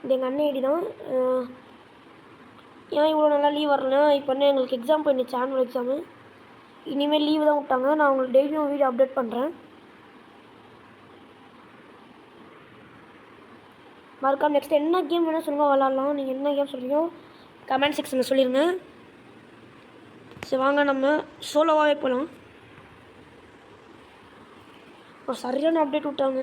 இது எங்கள் அண்ணன் ஐடி தான். ஏன் இவ்வளோ நல்லா லீவ் வரலன்னா இப்போ என்ன எங்களுக்கு எக்ஸாம் போயிடுச்சு, ஆனுவல் எக்ஸாமு. இனிமேல் லீவு தான் விட்டாங்க. நான் உங்களுக்கு டெய்லியும் வீடியோ அப்டேட் பண்ணுறேன். மறக்காம நெக்ஸ்ட் என்ன கேம் வேணால் சொல்லுங்கள், விளாட்லாம். நீங்கள் என்ன கேம் சொல்கிறீங்களோ கமெண்ட் செக்ஷனில் சொல்லிடுங்க. சரி வாங்க நம்ம சோலோவாகவே போகலாம். ஒரு சரியான அப்டேட் விட்டாங்க.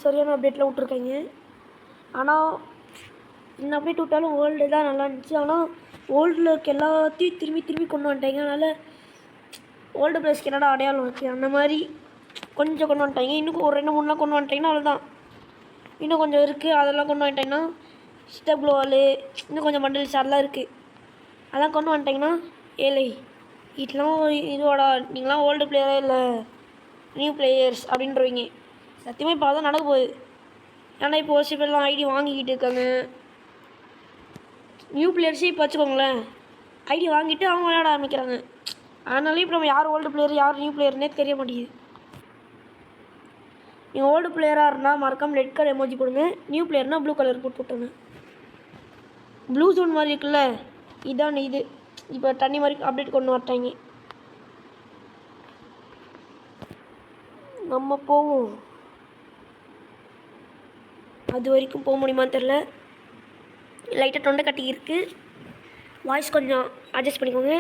சரியான அப்டேட்டில் விட்ருக்காங்க. ஆனால் இந்த அப்டேட் விட்டாலும் வேர்ல்டு தான் நல்லா இருந்துச்சு. ஆனால் வேர்ல்டில் இருக்க எல்லாத்தையும் திரும்பி கொண்டு வந்துட்டாங்க. அதனால் வேர்ல்டு பிளேஸ்க்கு என்னடா அடையாளம் இருக்குது அந்த மாதிரி கொஞ்சம் கொண்டு வந்துட்டாங்க. இன்னும் ஒரு 2-3 கொண்டு வந்துட்டாங்கன்னா அவ்வளோதான். இன்னும் கொஞ்சம் இருக்குது, அதெல்லாம் கொண்டு வந்துட்டாங்கன்னா ஸ்டெப்ளோவாலு இன்னும் கொஞ்சம் பண்டில்ஸ் அதெல்லாம் இருக்குது. அதெல்லாம் கொண்டு வந்துட்டாங்கன்னா ஏழை இதெல்லாம் இதுவாடா நீங்களாம் ஓல்டு பிளேயரே இல்லை நியூ பிளேயர்ஸ் அப்படின்றவங்க. சத்தியமாக இப்போ அதான் நடக்க போகுது. ஏன்னா இப்போ ஒரு சில பேர்லாம் ஐடி வாங்கிக்கிட்டு இருக்காங்க. நியூ பிளேயர்ஸே இப்போ வச்சுக்கோங்களேன், ஐடி வாங்கிட்டு அவங்க விளையாட ஆரம்பிக்கிறாங்க. அதனாலே இப்போ நம்ம யார் ஓல்டு பிளேயர் யார் நியூ பிளேயர்னே தெரிய மாட்டேங்குது. நீங்கள் ஓல்டு பிளேயராக இருந்தால் மறக்காமல் ரெட் கலர் எமோஜி போடுங்க. நியூ பிளேயர்னால் ப்ளூ கலர் போட்டுவிட்டுங்க. ப்ளூ ஜோன் மாதிரி இருக்குல்ல, இதான் இது. இப்போ தண்ணி மாதிரி அப்டேட் கொண்டு வரட்டாங்க. நம்ம போவோம். அது வரைக்கும் போக முடியுமான்னு தெரில. லைட்டாக தொண்டை கட்டிக்கிருக்கு. வாய்ஸ் கொஞ்சம் அட்ஜஸ்ட் பண்ணிக்கோங்க.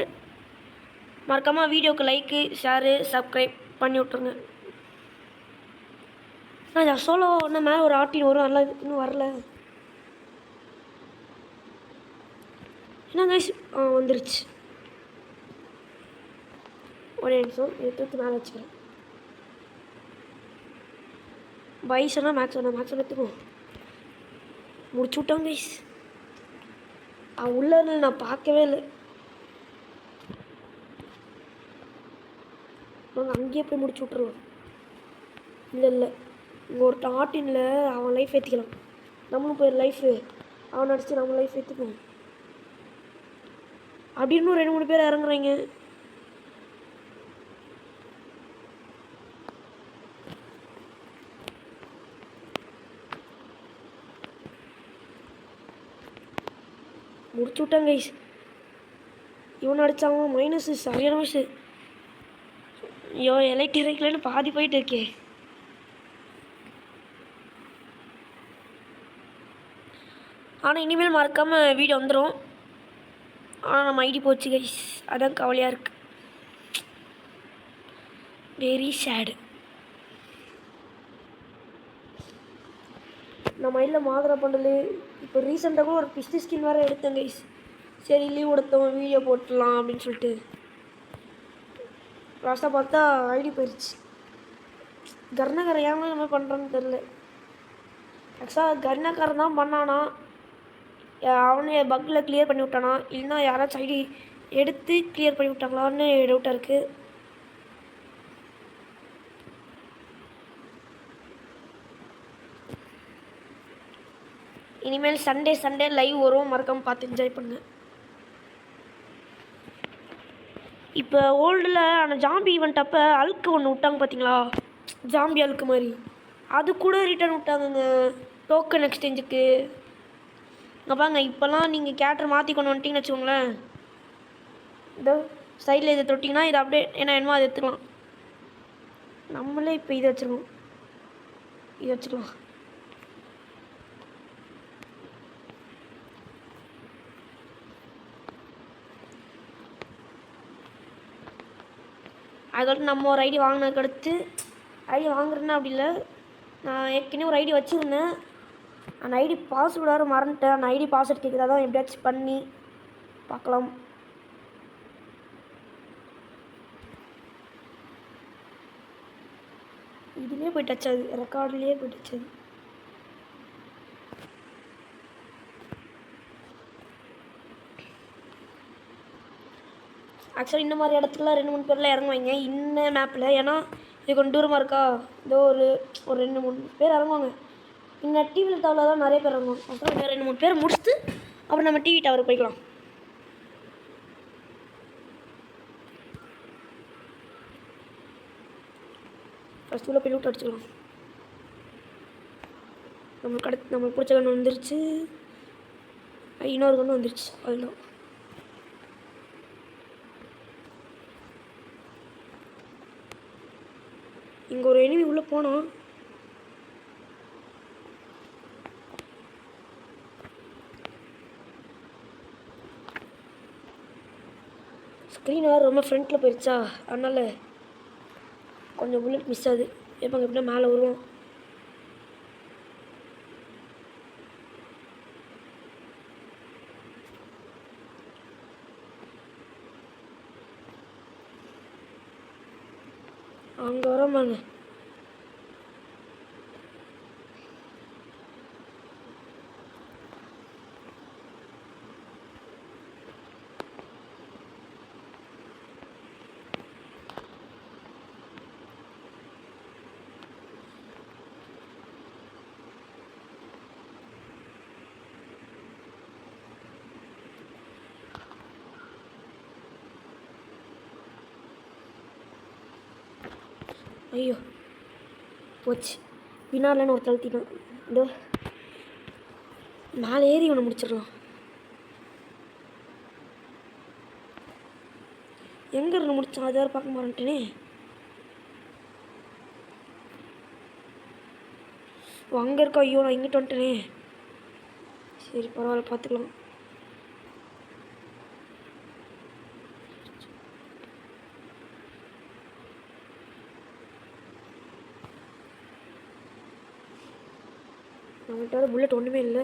மறக்காமல் வீடியோவுக்கு லைக்கு ஷேரு சப்ஸ்கிரைப் பண்ணி விட்ருங்க. நான் சோலோ ஒன்று மேலே ஒரு ஆட்டின் வரும், அதெல்லாம் இன்னும் வரல. என்ன கைஸ் வந்துருச்சு. ஒரே நிமிஷம் எடுத்து மேலே வச்சுக்கிறேன். பைசனா மேக்ஸ் எடுத்துக்கோ. முடிச்சு விட்டோம் கைஸ். உள்ளே நான் பார்க்கவே இல்லை. நாங்கள் அங்கேயே போய் முடிச்சு விட்ருவோம். இல்லை இங்கே ஒரு ஆட்டின்ல அவன் லைஃப் ஏற்றிக்கலாம். நம்மளும் போய் லைஃபு அவன் அடிச்சு நம்ம லைஃப் ஏற்றுக்குவோம். அப்படின்னு 2-3 பேர் இறங்குறாங்க. முடிச்சு விட்டாங்க கைஸ். இவன் அடித்தாங்க மைனஸு சரியான வயசு. ஐயோ எலக்ட்ரிக்லன்னு பாதி போயிட்டு இருக்கே. ஆனால் இனிமேல் மறக்காமல் வீடியோ வந்துடும். ஆனால் நம்ம ஐடி போச்சு கைஸ், அதான் கவலையாக இருக்குது. வெரி சேடு. நம்ம ஐடியில் மாதுரை பண்டல் இப்போ ரீசெண்டாக கூட ஒரு பிஸ்டி ஸ்கின் வேறு எடுத்தேன் கைஸ். சரி லீவ் எடுத்தோம் வீடியோ போட்டுடலாம் அப்படின்னு சொல்லிட்டு லாஸ்ட்டாக பார்த்தா ஐடி போயிடுச்சு. கர்ணக்காரன் ஏன் இந்த மாதிரி பண்ணுறான்னு தெரில. ஆக்சுவலாக கர்ணக்காரன் தான் பண்ணானா, அவனே பக்கில் கிளியர் பண்ணி விட்டானா, இல்லைன்னா யாராச்சும் ஐடி எடுத்து கிளியர் பண்ணி விட்டாங்களான்னு டவுட்டாக இருக்குது. இனிமேல் சண்டே லைவ் வரும், மறக்காமல் பார்த்து என்ஜாய் பண்ணுங்கள். இப்போ ஓல்டில் ஆனால் ஜாம்பி ஈவெண்ட் அப்போ அழுக்கு ஒன்று விட்டாங்க பார்த்தீங்களா, ஜாம்பி அழுக்கு மாதிரி, அது கூட ரிட்டர்ன் விட்டாங்கங்க டோக்கன் எக்ஸ்சேஞ்சுக்கு. இங்கே பாருங்க, இப்போல்லாம் நீங்கள் கேரக்டர் மாற்றி கொண்டு வந்துட்டிங்கன்னு வச்சுக்கோங்களேன், இதோ சைடில் இதை தொட்டிங்கன்னா இதை அப்படியே என்ன வேணுமோ அதை எடுத்துக்கலாம். நம்மளே இப்போ இதை வச்சுருக்கோம், இதை வச்சுக்கலாம். அதுக்கடுத்து நம்ம ஒரு ஐடி வாங்கினதுக்கு அடுத்து ஐடி வாங்குறேன்னா அப்படி இல்லை, நான் ஏற்கனவே ஒரு ஐடி வச்சுருந்தேன். அந்த ஐடி பாஸ்வேர்டு வேறு மறந்துட்டேன். அந்த ஐடி பாஸ்வேர்டு கேட்குறதா தான் எப்படியாச்சும் பண்ணி பார்க்கலாம். இதுலேயே போய் டச் ஆகுது, ரெக்கார்ட்லேயே போய் டச் ஆகுது. ஆக்சுவலாக இந்த மாதிரி இடத்துல 2-3 பேர்லாம் இறங்குவாங்க இந்த மேப்பில். ஏன்னா இது கொஞ்சம் தூரமாக இருக்கா, இதோ ஒரு 2-3 பேர் இறங்குவாங்க. இங்கே டிவி டவரில் தான் நிறைய பேர் இறங்குவாங்க. அப்புறம் இங்கே 2-3 பேர் முடிச்சுட்டு அப்புறம் நம்ம டிவி டவர் போய்க்கலாம். ஃபஸ்ட் உள்ள போய் லூட் அடிச்சுக்கலாம். நம்மளுக்கு பிடிச்ச கன்று வந்துருச்சு. இன்னொரு கன்று வந்துருச்சு. அதுதான் இங்கே ஒரு எனிமி உள்ளே போனோம். ஸ்க்ரீன் வேறு ரொம்ப ஃப்ரண்ட்டில் போயிடுச்சா, அதனால் கொஞ்சம் புல்லட் மிஸ் ஆகுது. எப்போ எப்படின்னா மேலே வருவோம். அங்கே வரோமாங்க. ஐயோ போச்சு. பின்னாலன்னு ஒரு தழுத்திட்டான். இதோ மேலே ஏறி இவனை முடிச்சிடலாம். எங்கே இருந்து முடித்தான் அது வேறு பார்க்க மாட்டேனே. அங்கே இருக்கா? ஐயோ நான் இங்கிட்ட வந்துட்டேனே. சரி பரவாயில்ல, பார்த்துக்கலாம். நம்மகிட்ட புல்லட் ஒன்றுமே இல்லை.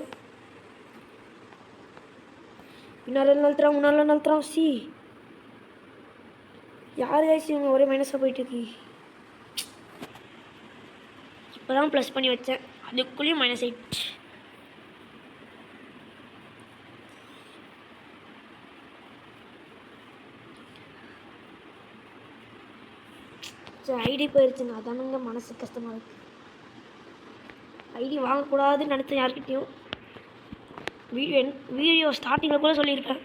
பின்னால் நழுத்துறான், முன்னால் நழுத்துறான். யார் ஆயிடுச்சு இவங்க ஒரே மைனஸாக போயிட்டுருக்கு. இப்போ தான் ப்ளஸ் பண்ணி வச்சேன், அதுக்குள்ளேயும் மைனஸ் ஆயிடுச்சு. சரி ஐடி போயிடுச்சுங்க, அதானுங்க மனசு கஷ்டமாக இருக்குது. ஐடி வாங்கக்கூடாதுன்னு நினச்சேன் யார்கிட்டையும். வீடியோ ஸ்டார்டிங்கில் கூட சொல்லியிருக்கேன்.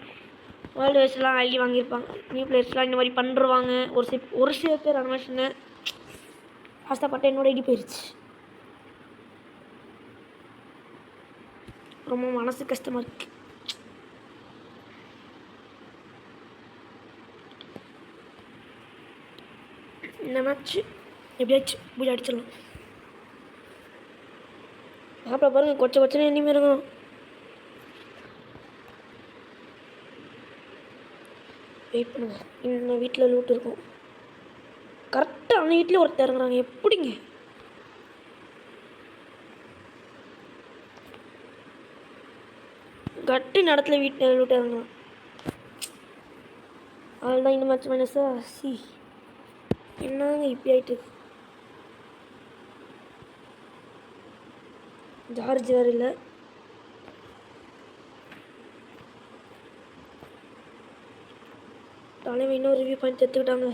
வேர்ல்டு வைஸ்லாம் ஐடி வாங்கியிருப்பாங்க, நியூ பிளேயர்ஸ்லாம் இந்த மாதிரி பண்ணுருவாங்க. ஒரு சில பேர் அந்த மாதிரி சொன்னேன். கஷ்டப்பட்டு என்னோட ஐடி போயிடுச்சு. ரொம்ப மனசு கஷ்டமாக இருக்கு. இந்த மேட்ச் எப்படியாச்சும் போய் அடிச்சிடலாம். மாப்பிள்ள பாருங்க, கொச்சனை இனிமே இருக்கும். வெயிட் பண்ணுங்க, இந்த வீட்டில் லூட் இருக்கும். கரெக்டாக அந்த வீட்டில் ஒருத்தர் இறங்குறாங்க. எப்படிங்க கட்டி நடத்துல வீட்டில் லூட் இறங்குறான். அதுதான் இந்த மேட்ச் மைனஸா. என்னங்க இப்படி ஆகிட்டு ஜார்ஜ் வேறு இல்லை. தலைமை இன்னும் ரிவ்யூ பண்ணி எடுத்துக்கிட்டாங்க.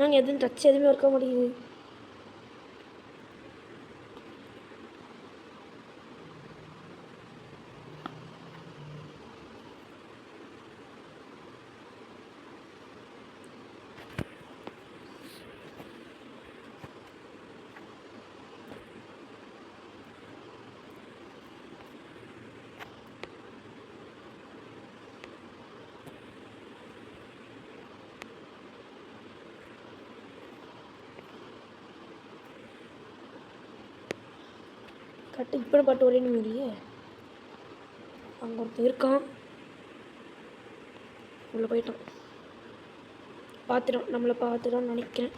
நாங்கள் எதுவும் டச் எதுவுமே இருக்க முடியுது. கட்டு இப்போ பாட்டு ஒரே இல்லையே. அங்கே ஒருத்தர் இருக்கான், உள்ளே போயிட்டான். பார்த்துட்டோம், நம்மளை பார்த்துட்டோன்னு நினைக்கிறேன்.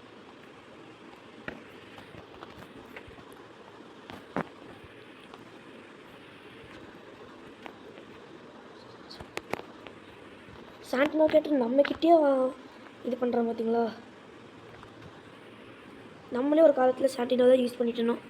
சாண்டினோ கேட்டு நம்மக்கிட்டே இது பண்ணுறான் பார்த்தீங்களா. நம்மளே ஒரு காலத்தில் சாண்டினோ தான் யூஸ் பண்ணிட்டு இருந்தோம்.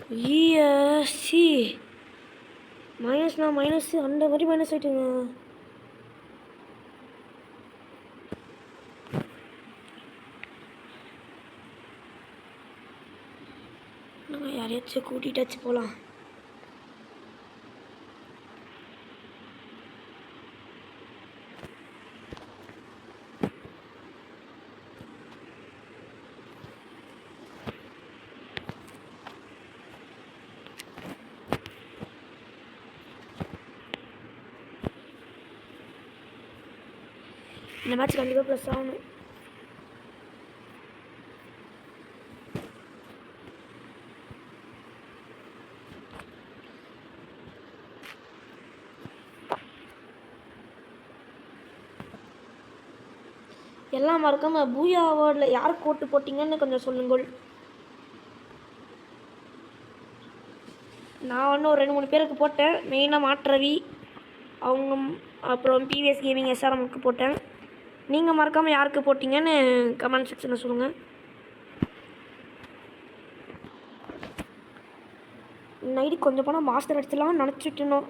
சி மைனஸ்னா மைனஸ் அந்த மாதிரி மைனஸ் ஆகிட்டுங்க. நம்ம யாரையாச்சும் கூட்டிகிட்டாச்சு போகலாம். இந்த மேட்ச் கண்டிப்பாக ப்ளஸ் ஆகணும். எல்லாம் மறக்காமல் பூயா அவார்டில் யார் கோட்டு போட்டிங்கன்னு கொஞ்சம் சொல்லுங்கள். நான் வந்து ஒரு 2-3 பேருக்கு போட்டேன். மெயினாக மாற்றவி அவங்க, அப்புறம் பிவிஎஸ் கேமிங் எஸ்ஆர்எம்க்கு போட்டேன். நீங்கள் மறக்காமல் யாருக்கு போட்டிங்கன்னு கமெண்ட் செக்ஷனில் சொல்லுங்கள். நைட்டு கொஞ்சம் போனால் மாஸ்டர் அடிச்சலாம் நினச்சிட்டுனோம்.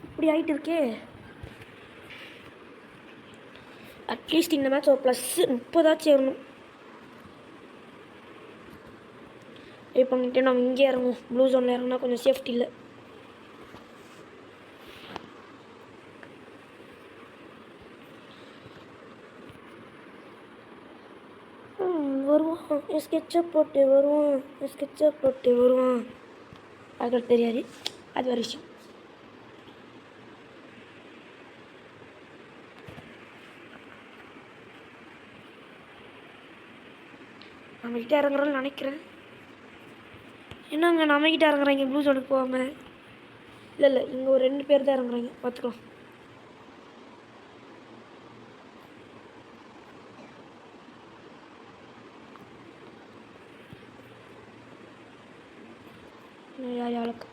இப்படி ஆகிட்டு இருக்கே. அட்லீஸ்ட் இந்த மேட்ச் ஒரு +30 சேரணும். இப்போ பண்ணிட்டு நம்ம இங்கே இறங்குவோம். ப்ளூ ஜோனில் இறங்கினா கொஞ்சம் சேஃப்டி இல்லை. வருவான் ஸ்கெட்சப் போட்டு வருவான், ஸ்கெட்சப் போட்டு வருவான். அது தெரியாது, அது ஒரு விஷயம். நம்மகிட்ட இறங்குறோன்னு நினைக்கிறேன். என்னங்க நம்மகிட்ட இறங்குறாங்க ப்ளூ ஜோனுக்கு போகாமல்? இல்லை இங்கே ஒரு 2 பேர் தான் இறங்குறாங்க, பார்த்துக்கலாம். யாருக்கு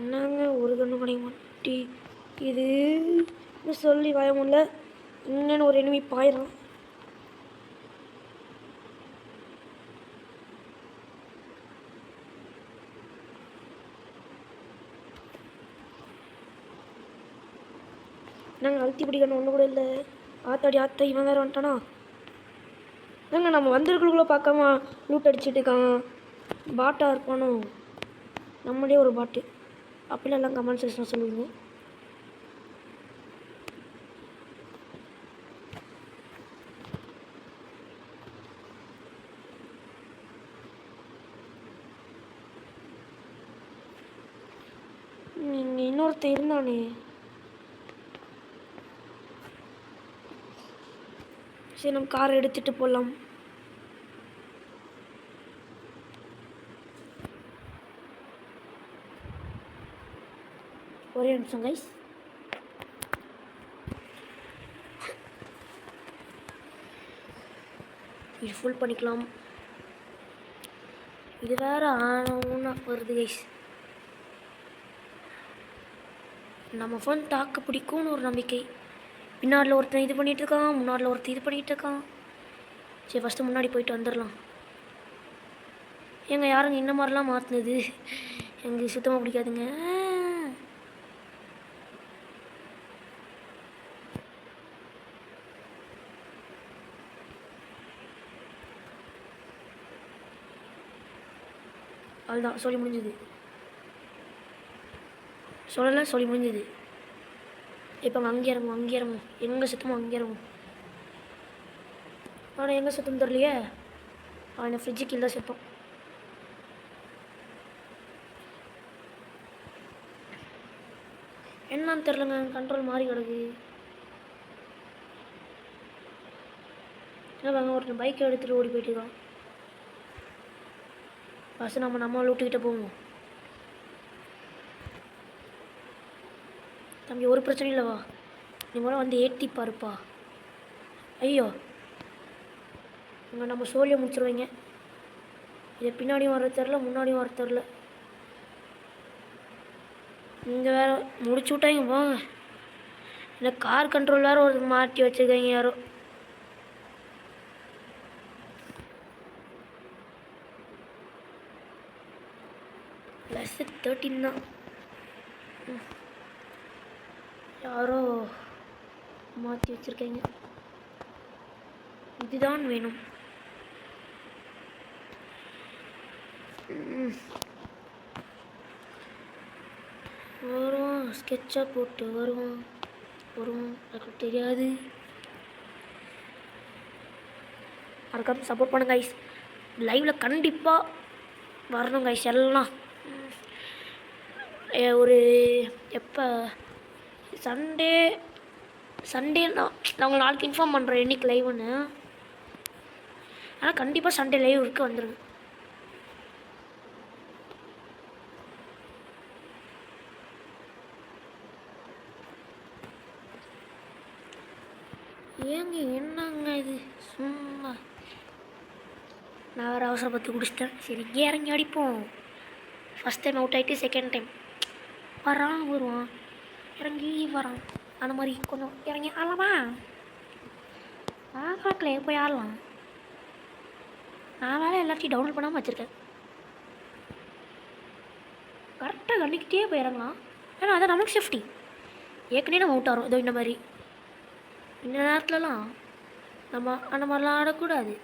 என்னங்க ஒரு கண்ணு கிடைக்க மாட்டி இது சொல்லி பயமுல்ல. இன்னும் ஒரு எனிமி பாயிரம். நாங்கள் அழுத்தி பிடிக்கணும் ஒன்று கூட இல்லை. ஆத்தாடி ஆத்தா இவன் வேறு வந்துட்டானா? நாங்கள் நம்ம வந்திருக்கிறக்குள்ளே பார்க்காம லூட் அடிச்சுட்டு இருக்கான். பாட்டாக இருப்பானோ? நம்மளே ஒரு பாட்டு அப்படிலாம் எல்லாம் கமெண்ட் செக்ஷன் சொல்லுவீங்க. நீங்கள் இன்னொருத்தர் இருந்தானே, சரி நம்ம காரை எடுத்துகிட்டு போகலாம். ஒரே நிமிஷம் கைஸ். இது ஃபுல் பண்ணிக்கலாம். இது வேறு ஆனா வருது கைஸ். நம்ம ஃபோன் தாக்கு பிடிக்கும்னு ஒரு நம்பிக்கை. பின்னாடில் ஒருத்தன் இது பண்ணிகிட்டு இருக்கான், முன்னாடில் ஒருத்தன் இது பண்ணிகிட்டு இருக்கான். சரி ஃபஸ்ட்டு முன்னாடி போயிட்டு வந்துடலாம். எங்க யாருங்க இந்த மாதிரிலாம் மாற்றினது? எங்களுக்கு சுத்தமாக பிடிக்காதுங்க. அதுதான் சொல்லி முடிஞ்சது. சொல்லி முடிஞ்சது. இப்போ அங்கே இறங்கும். எங்கே சுத்தமோ அங்கே இறங்கும். ஆனால் எங்கே சுத்தம் தெரியலையே. அவனை ஃப்ரிட்ஜு கீழே தான் சுத்தம். என்னன்னு தெரிலங்க, கண்ட்ரோல் மாறி கிடக்கு. என்ன ஒருத்தன் பைக்கை எடுத்துகிட்டு ஓடி போயிட்டு இருக்கான். ஃபஸ்ட்டு நம்ம லூட்டுக்கிட்ட போவோம். தம்பி ஒரு பிரச்சனையும் இல்லைவா, நீ கூட வந்து ஏற்றி பாருப்பா. ஐயோ இங்கே நம்ம சோழியை முடிச்சிருவீங்க. இதை பின்னாடியும் வர தெரில, முன்னாடியும் வர தெரில. இங்கே வேறு முடிச்சு விட்டாங்க போங்க. இந்த கார் கண்ட்ரோல் வேறு ஒரு மாட்டி வச்சுருக்காங்க யாரோ. 13 தான். யாரோ மாற்றி வச்சுருக்கீங்க. இதுதான் வேணும். வருவான், ஸ்கெட்சாக போட்டு வருவான். எனக்கு தெரியாது. அதுக்கப்புறம் சப்போர்ட் பண்ணுங்க கைஸ். லைவில் கண்டிப்பாக வரணும் கைஸ் எல்லாம். ஒரு எப்போ சண்டே நான் உங்களுக்கு நாளைக்கு இன்ஃபார்ம் பண்ணுறேன் என்றைக்கு லைவுன்னு. ஆனால் கண்டிப்பாக சண்டே லைவ் இருக்க வந்துடுங்க. ஏங்க என்னங்க இது சும்மா. நான் வேறு அவசரப்பட்டு குடிச்சிட்டேன். சரி இங்கே இறங்கி அடிப்போம். ஃபஸ்ட் டைம் அவுட் ஆகிட்டு செகண்ட் டைம் வருவான், இறங்கி வரான். அந்த மாதிரி கொஞ்சம் இறங்கி ஆடலாமா? பார்க்கல போய் ஆடலாம். நான் வேலை எல்லாத்தையும் டவுன்லோட் பண்ணாமல் வச்சுருக்கேன். கரெக்டாக கண்டிக்கிட்டே போய் இறங்கலாம். ஏன்னா அதான் நமக்கு சேஃப்டி. ஏற்கனவே நம்ம அவுட் ஆகிறோம். இதோ இந்த மாதிரி இந்த நேரத்துலலாம் நம்ம அந்த மாதிரிலாம் ஆடக்கூடாது.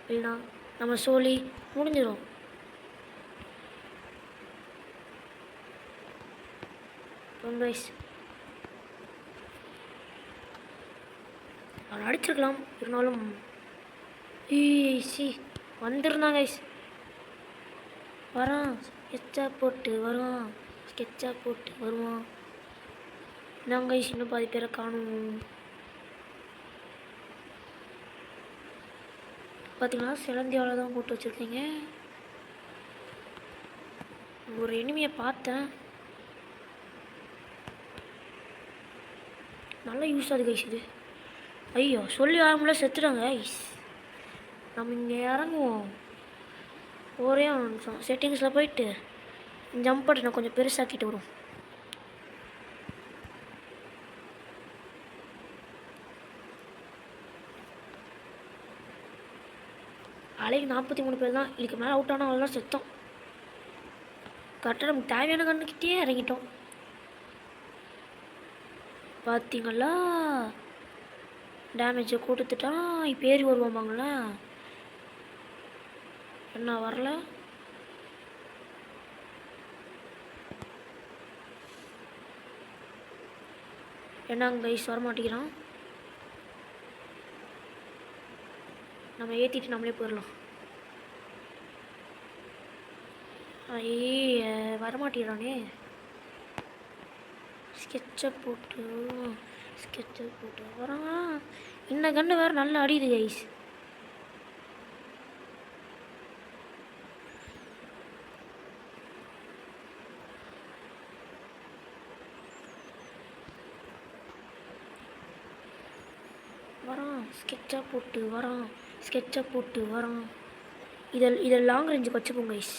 இல்லைனா நம்ம சோலி முடிஞ்சிடும். கைஸ் அவன் அடிச்சிருக்கலாம். இருந்தாலும் வந்துருந்தான் கைஸ். வரான், ஸ்கெட்சாக போட்டு வருவான். நாங்கள் கைஸ் இன்னும் பாதி பேரை காணும். பார்த்தீங்கன்னா சிலந்தியால் தான் போட்டு வச்சுருக்கீங்க. ஒரு எனிமியை பார்த்தேன், நல்லா யூஸ் ஆகுது கைஸ் இது. ஐயோ சொல்லி ஆரம்பில செத்துட்டாங்க கைஸ். நம்ம இங்கே இறங்குவோம். ஒரே நிமிஷம் செட்டிங்ஸில் போயிட்டு ஜம்ப் பட்டனை கொஞ்சம் பெருசாக்கிட்டு வரும். அலைக்கு 43 பேர் தான். இதுக்கு மேலே அவுட் ஆனால் அவ்வளோதான் செத்தோம். கரெக்டாக நமக்கு தேவையான கண்ணுக்கிட்டே இறங்கிட்டோம். பார்த்தீங்களா டேமேஜை கொடுத்துட்டான். இப்போ ஏறி வருவாமாங்களா? என்ன வரல? என்னங்க கைஸ் வரமாட்டேங்கிறான். நம்ம ஏற்றிட்டு நம்மளே போயிடலாம். வரமாட்டேங்கிறானே. ஸ்கெட்சை போட்டு வரான். இந்த கன்று வேறு நல்லா அடியுது கைஸ். வரான், ஸ்கெட்சை போட்டு வரான். இதை லாங் ரேஞ்சுக்கு வச்சுப்போங்க கைஸ்.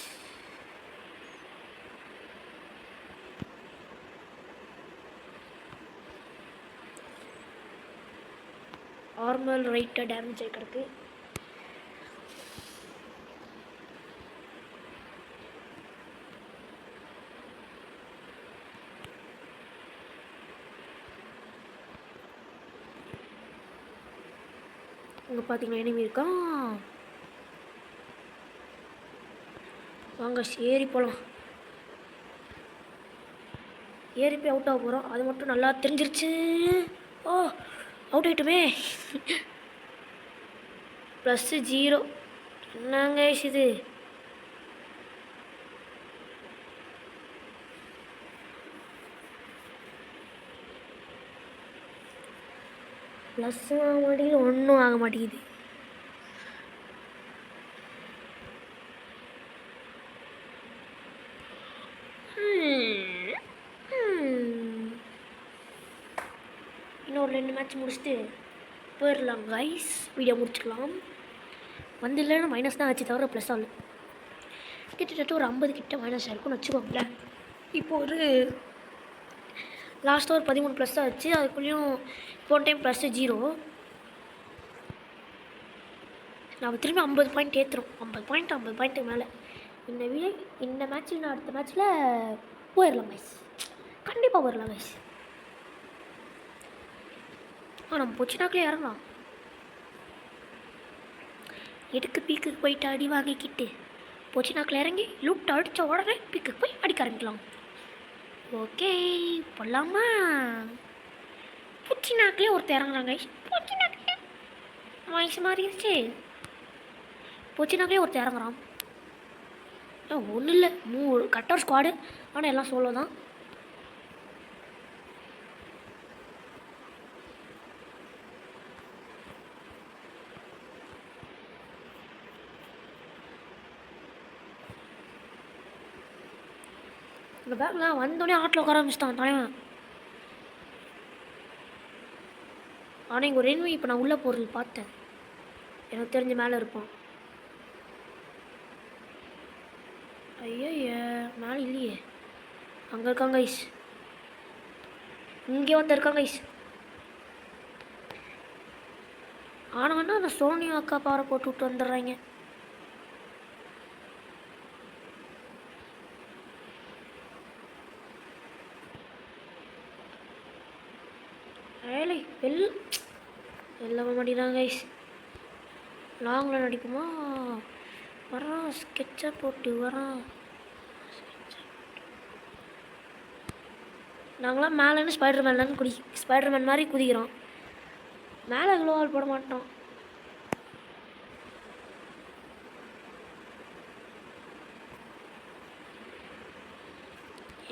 ஆர்மல் ரைட்டாக டேமேஜ் ஆகி கிடக்கு. இங்கே பார்த்தீங்கன்னா எனிமி இருக்கான். வாங்க ஏறி போகலாம். ஏறி போய் அவுட் ஆக போகிறோம். அது மட்டும் நல்லா தெரிஞ்சிருச்சு. ஓ அவுட் ஆகிட்டுமே. +0. என்னங்க இது? ப்ளஸ்ஸும் ஆக மாட்டேங்குது, ஒன்றும் ஆக மாட்டேங்குது. இன்னொரு 2 மேட்ச் முடிச்சுட்டு போயிடலாம் கைஸ். வீடியோ முடிச்சுக்கலாம். வந்து இல்லைன்னா மைனஸ் தான் ஆச்சு, தவிர ப்ளஸ் ஆகல. கிட்டத்தட்ட ஒரு 50 கிட்ட மைனஸ் ஆயிருக்கும்னு வச்சுக்கோங்களேன். இப்போது ஒரு லாஸ்ட்டாக ஒரு 13 ப்ளஸ் தான் ஆச்சு. அதுக்குள்ளேயும் போன டைம் +0. நம்ம திரும்பி 50 பாயிண்ட் ஏற்றுறோம். 50 பாயிண்ட் மேலே இந்த மேட்ச்சில் நான் அடுத்த மேட்ச்சில் போயிடலாம் கைஸ், கண்டிப்பாக போயிடலாம் கைஸ். நம்ம பொச்சினாக்களே இறங்கலாம். எதுக்கு பீக்குக்கு போயிட்டு அடி வாங்கிக்கிட்டு பொச்சினாக்கில் இறங்கி லூட் அடித்த உடனே பீக்குக்கு போய் அடிக்க ஆரம்பிக்கலாம். ஓகே போடலாமா? பொச்சினாக்கிலே ஒருத்தர் இறங்குறாங்க கைஸ். பொச்சினாக்கிலே வயசு மாறிடுச்சு. பொச்சினாக்கிலே ஒருத்தர் இறங்குறான். ஒன்றும் இல்லை, கட்டர் ஸ்குவாடு, ஆனால் எல்லாம் சோலோ தான். இந்த பேக்கில் வந்தோடனே ஆட்டில் உட்கார ஆரம்பிச்சிட்டான் தலைவன். ஆனால் இங்கே ஒரு என்வி இப்போ நான் உள்ளே போகிறது பார்த்தேன், எனக்கு தெரிஞ்ச மேலே இருப்பான். ஐய மேலே இல்லையே, அங்கே இருக்காங்க ஐஸ், இங்கே வந்து இருக்காங்க ஐஸ். ஆனால் அந்த சோனி அக்கா பாறை போட்டு விட்டு வந்துடுறாங்க. ஏழை எல்லாமே மாட்டிக்கிறாங்க ஐஸ். லாங்கில் நடிக்குமா? வரான் ஸ்கெட்சை போட்டு வரான். நாங்களாம் மேலேன்னு ஸ்பைடர் மேன் மாதிரி குதிக்கிறோம், மேலே க்ளோவால் போட மாட்டோம்.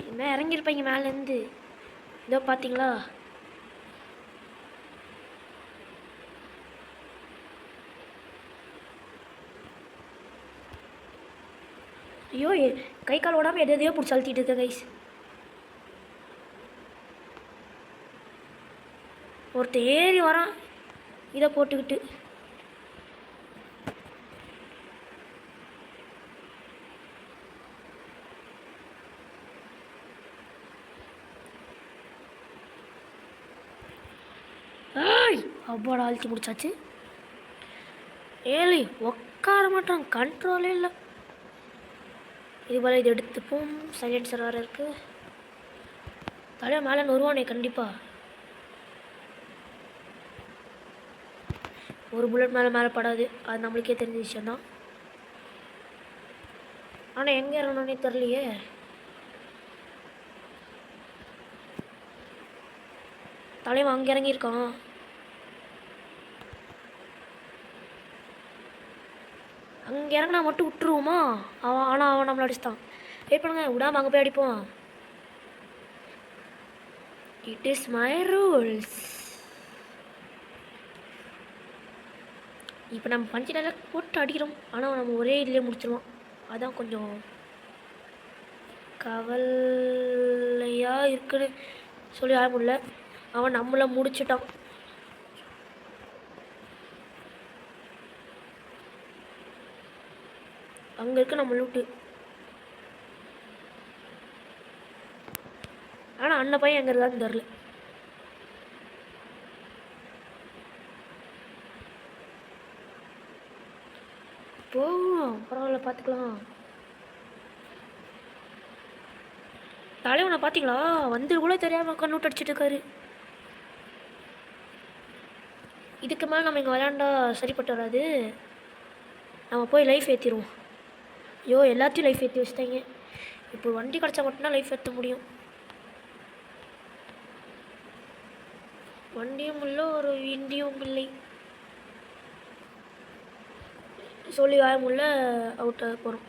என்ன இறங்கியிருப்பாங்க மேலேருந்து, இதோ பார்த்தீங்களா? ஐயோ கை கால் ஓடாமல் எதையோ பிடிச்சி அழுத்திட்டு இருக்கேன் கைஸ். ஒருத்தர் ஏறி வரான் இதை போட்டுக்கிட்டு. அப்பாடா அழிச்சு முடிச்சாச்சு. ஏழை உட்கார மாட்டான், கண்ட்ரோலே இல்லை. இது போல் இது எடுத்துப்போம். சைலன்சர் வேறு இருக்குது. தலையை மேலே வருவானே கண்டிப்பாக. ஒரு புல்லட் மேலே படாது, அது நம்மளுக்கே தெரிஞ்ச விஷயந்தான். ஆனால் எங்கே இறங்கணுன்னே தெரியலையே. தலைவன் அங்கே இறங்கியிருக்கான். அங்கே இறங்கினா மட்டும் விட்டுருவோமா? ஆனால் அவன் நம்மளை அடிச்சிட்டான். வெயிட் பண்ணுங்க, விடாமல் அங்கே போய் அடிப்போம். It is my rules. இப்போ நம்ம பஞ்சில் போட்டு அடிக்கிறோம், ஆனால் நம்ம ஒரே இதிலே முடிச்சிடுவோம். அதான் கொஞ்சம் கவலையாக இருக்குன்னு சொல்லி ஆக முடியல. அவன் நம்மளை முடிச்சிட்டான். அங்கே இருக்க நம்ம லூட்டு. ஆனால் அண்ணன் பையன் எங்கே இருக்கான்னு தெரில. போவோம், பரவாயில்ல பார்த்துக்கலாம். தலைவனை பார்த்தீங்களா? வந்து கூட தெரியாமல் கண்ணூட்டு அடிச்சுட்டு இருக்காரு. இதுக்கு மேலே நம்ம இங்கே விளையாண்டா சரிப்பட்டு வராது. நம்ம போய் லைஃப் ஏற்றிடுவோம். ஐயோ எல்லாத்தையும் லைஃப் ஏற்றி வச்சுட்டாங்க. இப்போ வண்டி கிடச்சா மட்டும்தான் லைஃப் ஏற்ற முடியும். வண்டியும் இல்லை, ஒரு இண்டியும் இல்லை. சொல்லி ஆயமுள்ள அவுட்டாக போகிறோம்.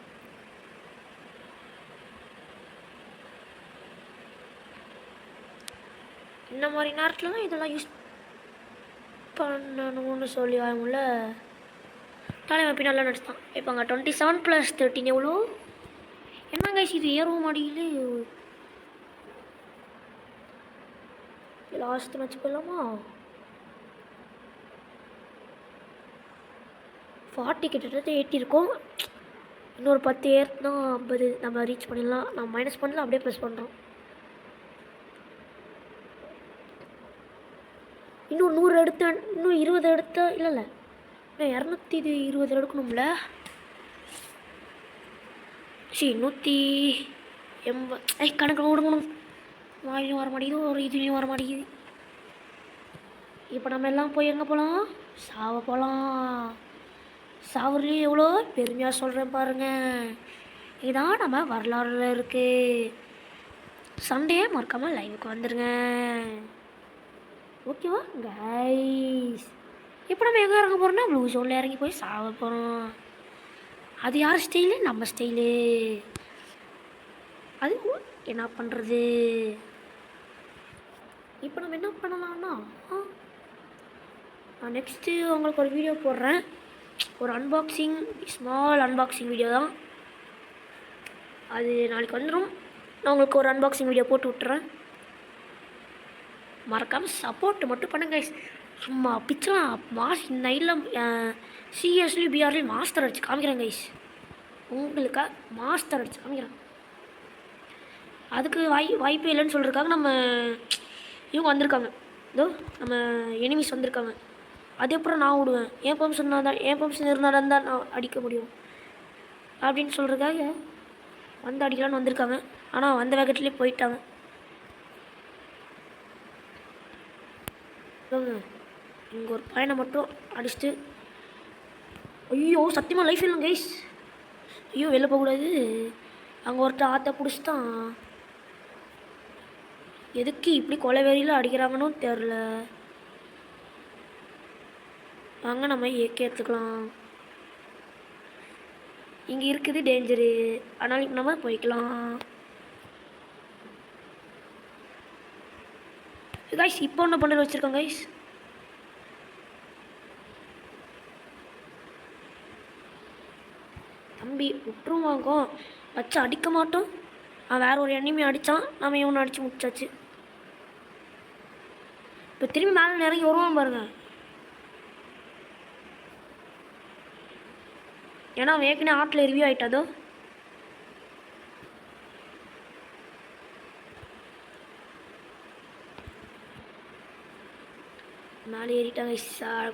இந்த மாதிரி நேரத்தில் தான் இதெல்லாம் யூஸ் பண்ணணும்னு சொல்லி ஆயமுள்ள தலைவன் பின்னால நடிச்சான். இப்போ அங்கே 27 + 13 எவ்வளோ? என்ன கைஸ் இது ஏறும் மாடியில். லாஸ்ட் மேட்ச் போயிடலாமா? 40 கிட்டத்தட்ட 80 இருக்கும். இன்னொரு 10 ஏறுனா 50 நம்ம ரீச் பண்ணிடலாம். நம்ம மைனஸ் பண்ணலாம், அப்படியே ப்ரெஸ் பண்ணுறோம். இன்னும் 100 எடுத்த, இன்னும் 20 எடுத்த, இல்லை இன்னும் 220 எடுக்கணும்ல. 180 கணக்கு விடுங்கணும். வாயிலையும் வர மாட்டேங்குது, ஒரு இதுலேயும் வர மாட்டேங்குது. இப்போ நம்ம எல்லாம் போய் எங்கே போகலாம்? சாவ போகலாம். சாவர்லேயும் எவ்வளோ பெருமையாக சொல்கிறேன் பாருங்கள். இதான் நம்ம வரலாறுல இருக்குது. சண்டே மறக்காமல் லைவுக்கு வந்துடுங்க. ஓகேவா கைஸ்? இப்போ நம்ம எங்கே இறங்க போகிறோம்னா ப்ளூ ஜோனில் இறங்கி போய் சாவ போகிறோம். அது யார் ஸ்டைலு? நம்ம ஸ்டைலு. அது என்ன பண்ணுறது? இப்போ நம்ம என்ன பண்ணலாம்னா, நான் நெக்ஸ்ட்டு உங்களுக்கு ஒரு வீடியோ போடுறேன். ஒரு அன்பாக்சிங், ஸ்மால் அன்பாக்சிங் வீடியோ தான். அது நாளைக்கு வந்துடும். நான் உங்களுக்கு ஒரு அன்பாக்சிங் வீடியோ போட்டு விட்டுறேன். மறக்காமல் சப்போர்ட் மட்டும் பண்ணுங்க. சும்மா பிச்சலாம் நைட்டில் சிஎஸ்லி பிஆர்லேயும் மாஸ்டர் அடிச்சு காமிக்கிறேன் கைஸ். உங்களுக்காக மாஸ்டர் அடிச்சு காமிக்கிறேன். அதுக்கு வாய்ப்பே இல்லைன்னு சொல்லியிருக்காங்க. நம்ம இவங்க வந்திருக்காங்க, இதோ நம்ம எனிமிஸ் வந்திருக்காங்க. அதுக்கப்புறம் நான் விடுவேன். என் பம்ப்ஷன் இருந்தால் தான் நான் அடிக்க முடியும் அப்படின்னு சொல்கிறதுக்காக வந்து அடிக்கலான்னு வந்திருக்காங்க. ஆனால் வந்த வேகத்துலேயே போயிட்டாங்க. இங்கே ஒரு பையனை மட்டும் அடிச்சுட்டு, ஐயோ சத்தியமாக லைஃப் இல்லைங்க கைஸ். ஐயோ வெளில போகக்கூடாது. அங்கே ஒருத்தர் ஆற்ற பிடிச்சிட்டான். எதுக்கு இப்படி கொலை வெறியில் அடிக்கிறாங்கன்னு தெரில. வாங்க நம்ம ஏக்கே எடுத்துக்கலாம். இங்கே இருக்குது டேஞ்சரு, அதனால் இப்போ நம்ம போய்க்கலாம். கைஸ் இப்போ ஒன்று பண்ணி வச்சுருக்கோம் கைஸ். தம்பி விட்டுருவாங்க, வச்சு அடிக்க மாட்டோம். வேறு ஒரு எண்ணிமே அடித்தான், நம்ம இவனை அடித்து முடிச்சாச்சு. இப்போ திரும்பி மேலே இறங்கி வருவான் பாருங்க. ஏன்னா அவன் ஏற்கனவே ஆட்டில் ரிவ்யூ ஆகிட்டாதோ. மேலே ஏறிட்டாங்க.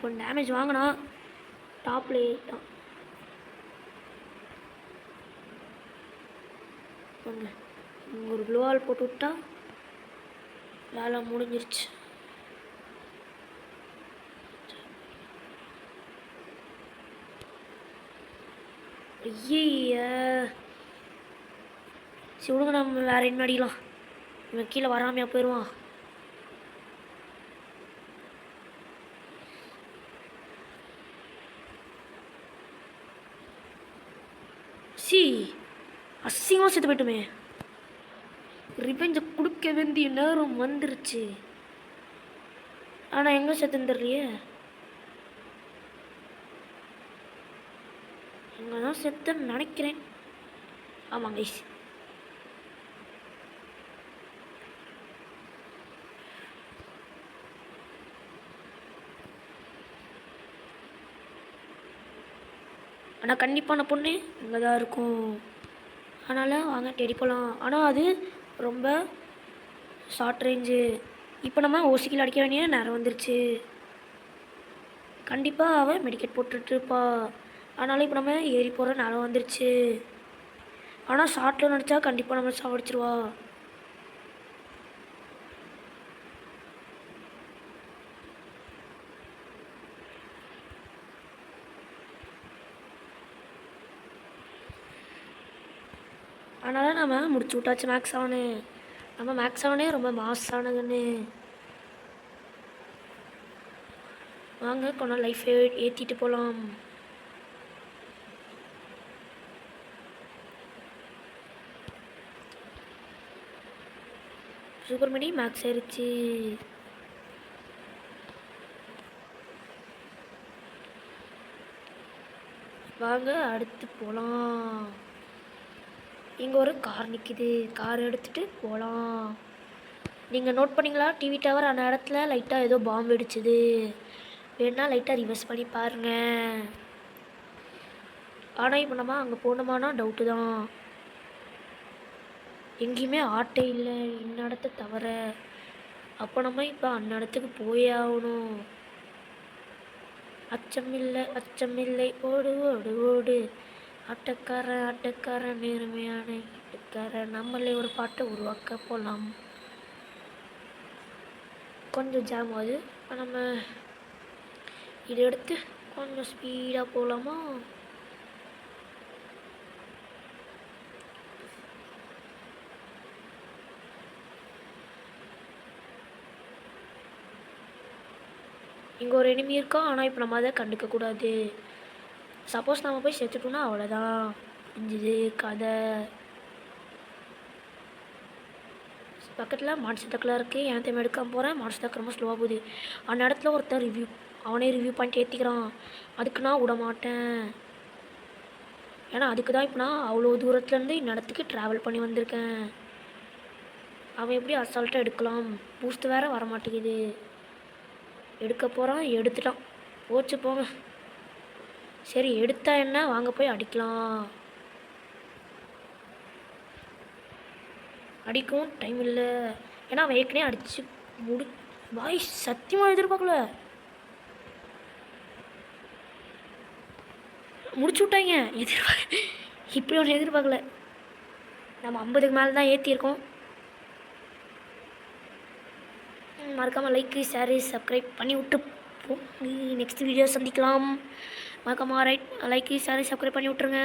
கொஞ்சம் டேமேஜ் வாங்கினா டாப்பில் ஏறிட்டான். ஒரு க்ளோவால் போட்டு விட்டா வேலை முடிஞ்சிருச்சு. ஐய சரி விடுங்க, நம்ம வேறு என்ன அடிக்கலாம். இவன் கீழே வராமையா போயிடுவான். அசிங்கமாக செத்து போய்ட்டுமே. ரிவெஞ்சை கொடுக்க வேண்டிய நேரம் வந்துருச்சு. ஆனால் எங்கே செத்துன்னு தெரியலையே. அங்கே தான் செத்துன்னு நினைக்கிறேன். ஆமாங்க கைஸ். ஆனால் கண்டிப்பான பொண்ணு இங்கே தான் இருக்கும். அதனால் வாங்க தேடி போகலாம். ஆனால் அது ரொம்ப ஷார்ட் ரேஞ்சு. இப்போ நம்ம ஓசிக்கில் அடிக்க வேண்டிய நேரம் வந்துருச்சு. கண்டிப்பாக அவள் மெடிக்கெட் போட்டுட்ருப்பா. அதனால் இப்போ நம்ம ஏறி போகிற நேரம் வந்துருச்சு. ஆனால் ஷார்ட்டில் நடித்தா கண்டிப்பாக நம்ம சாவடிச்சிருவா. அதனால் நம்ம முடிச்சு விட்டாச்சு மேக்ஸ் ஆனு. நம்ம மேக்ஸ் ஆனே ரொம்ப மாஸ் ஆனதுன்னு. வாங்க கொஞ்சம் லைஃபை ஏற்றிட்டு போகலாம். சூப்பர் மினி மேக்ஸ் ஆயிடுச்சு. வாங்க அடுத்து போகலாம். இங்கே ஒரு கார் நிற்கிது, கார் எடுத்துகிட்டு போகலாம். நீங்கள் நோட் பண்ணிங்களா? டிவி டவர் அந்த இடத்துல லைட்டாக ஏதோ பாம்பு வெடிச்சுது. வேணா லைட்டாக ரிவர்ஸ் பண்ணி பாருங்கள். ஆனால் இப்போ நம்ம அங்கே போனோமானா டவுட்டு தான். எங்கேயுமே ஆட்டே இல்லை இந்த இடத்த தவிர. அப்போ நம்ம இப்போ அந்த இடத்துக்கு போயே ஆகணும். அச்சமில்லை அச்சமில்லை ஓடு ஓடு ஓடு ஆட்டக்காரன் ஆட்டக்காரன் நேர்மையான ஆட்டக்காரன் நம்மளே ஒரு பாட்டை உருவாக்க போகலாம். கொஞ்சம் ஜாம் ஆகுது. இப்போ நம்ம இதை எடுத்து கொஞ்சம் ஸ்பீடாக போகலாமா? இங்கே ஒரு எனிமி இருக்கா, ஆனால் இப்போ நம்ம அதை கண்டுக்கக்கூடாது. சப்போஸ் நம்ம போய் செத்துட்டோம்னா அவ்வளோதான், முடிஞ்சுது கதை. பக்கத்தில் மான்ஸ்டர் தக்கில் இருக்குது. என் டைம் எடுக்காமல் போகிறேன். மான்ஸ்டர் தக்கு ரொம்ப ஸ்லோவாக போகுது. அந்த இடத்துல ஒருத்தர் அவனே ரிவ்யூ பண்ணிட்டு ஏற்றிக்கிறான். அதுக்கு நான் விட மாட்டேன். ஏன்னா அதுக்கு தான் இப்போ நான் அவ்வளோ தூரத்துலேருந்து இந்த இடத்துக்கு ட்ராவல் பண்ணி வந்திருக்கேன். அவன் எப்படி அசால்ட்டாக எடுக்கலாம்? பூஸ்ட் வேறு வர மாட்டேங்குது. எடுக்க போகிறான், எடுத்துட்டான். போச்சு போங்க. சரி எடுத்தா என்ன, வாங்க போய் அடிக்கலாம். அடிக்கவும் டைம் இல்லை. ஏன்னா அவன் ஏற்கனவே அடிச்சு வாய் சத்தியமாக எதிர்பார்க்கல. முடிச்சு விட்டாங்க. இப்படி ஒன்று எதிர்பார்க்கல. நம்ம 50க்கு மேலே தான் ஏற்றிருக்கோம். மறக்காமல் லைக்கு ஷேரு சப்ஸ்கிரைப் பண்ணி விட்டு நெக்ஸ்ட் வீடியோ சந்திக்கலாம். மறக்காமல் லைக்கு ஷேரு சப்ஸ்கிரைப் பண்ணி விட்ருங்க.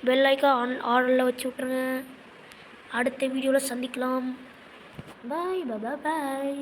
பெல் ஐக்கான் ஆர்டரில் வச்சு விட்ருங்க. அடுத்த வீடியோவில் சந்திக்கலாம். பாய் பாய் பாய்.